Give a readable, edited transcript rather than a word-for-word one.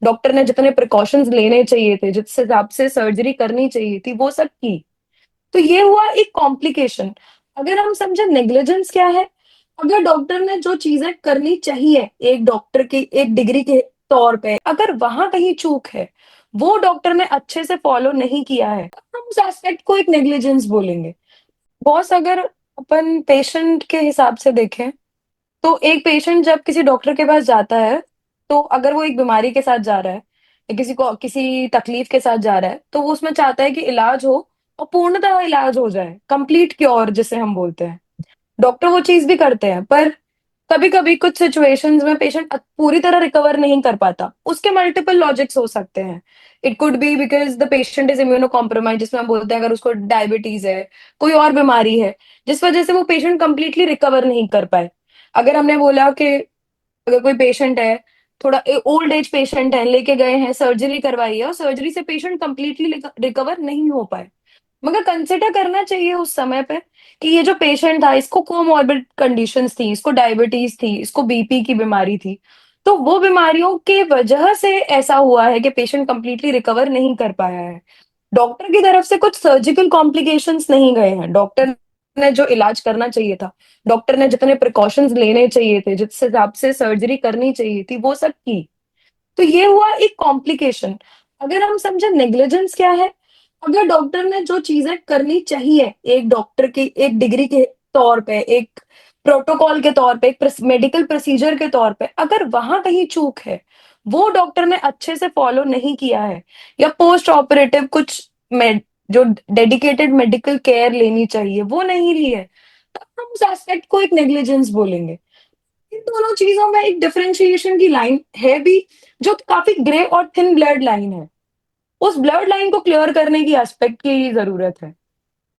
Doctor ने जितने precautions लेने चाहिए थे, जिस हिसाब से सर्जरी करनी चाहिए थी, वो सब की। तो ये हुआ एक कॉम्प्लिकेशन। अगर हम समझे नेग्लिजेंस क्या है, अगर डॉक्टर ने जो चीजें करनी चाहिए एक डॉक्टर की एक डिग्री के तौर पे, अगर वहां कहीं चूक है, वो डॉक्टर ने अच्छे से फॉलो नहीं किया है, तो हम उस एस्पेक्ट को एक नेग्लिजेंस बोलेंगे। बॉस, अगर अपन पेशेंट के हिसाब से देखें, तो एक पेशेंट जब किसी डॉक्टर के पास जाता है, तो अगर वो एक बीमारी के साथ जा रहा है या किसी को किसी तकलीफ के साथ जा रहा है, तो वो उसमें चाहता है कि इलाज हो और पूर्णतः इलाज हो जाए, कंप्लीट क्योर जिसे हम बोलते हैं। डॉक्टर वो चीज भी करते हैं, पर कभी कभी कुछ सिचुएशंस में पेशेंट पूरी तरह रिकवर नहीं कर पाता। उसके मल्टीपल लॉजिक्स हो सकते हैं। It could be because the patient is immuno compromise, जिसमें हम बोलते हैं अगर उसको डायबिटीज है, कोई और बीमारी है, जिस वजह से वो पेशेंट कंप्लीटली रिकवर नहीं कर पाए। अगर हमने बोला कि अगर कोई पेशेंट है, थोड़ा ओल्ड एज पेशेंट है, लेके गए हैं, सर्जरी करवाई है और सर्जरी से पेशेंट कंप्लीटली रिकवर नहीं हो पाए, मगर कंसिडर करना चाहिए उस समय पे कि ये जो पेशेंट था, इसको कोमॉर्बिड कंडीशंस थी, इसको डायबिटीज थी, इसको बीपी की बीमारी थी। तो वो बीमारियों के वजह से ऐसा हुआ है कि पेशेंट कंप्लीटली रिकवर नहीं कर पाया है। डॉक्टर की तरफ से कुछ सर्जिकल कॉम्प्लिकेशंस नहीं गए हैं। डॉक्टर ने जो इलाज करना चाहिए था, डॉक्टर ने जितने प्रिकॉशंस लेने चाहिए थे, जिस हिसाब से सर्जरी करनी चाहिए थी, वो सब की। तो ये हुआ एक कॉम्प्लिकेशन। अगर हम समझे नेग्लिजेंस क्या है, अगर डॉक्टर ने जो चीजें करनी चाहिए एक डॉक्टर की एक डिग्री के तौर पे, एक प्रोटोकॉल के तौर पे, एक मेडिकल प्रोसीजर के तौर पे, अगर वहां कहीं चूक है, वो डॉक्टर ने अच्छे से फॉलो नहीं किया है, या पोस्ट ऑपरेटिव कुछ जो डेडिकेटेड मेडिकल केयर लेनी चाहिए वो नहीं ली है, तो हम उस एस्पेक्ट को एक नेग्लिजेंस बोलेंगे। इन दोनों चीजों में एक डिफरेंशिएशन की लाइन है भी, जो काफी ग्रे और थिन ब्लड लाइन है। उस ब्लड लाइन को क्लियर करने की एस्पेक्ट की जरूरत है।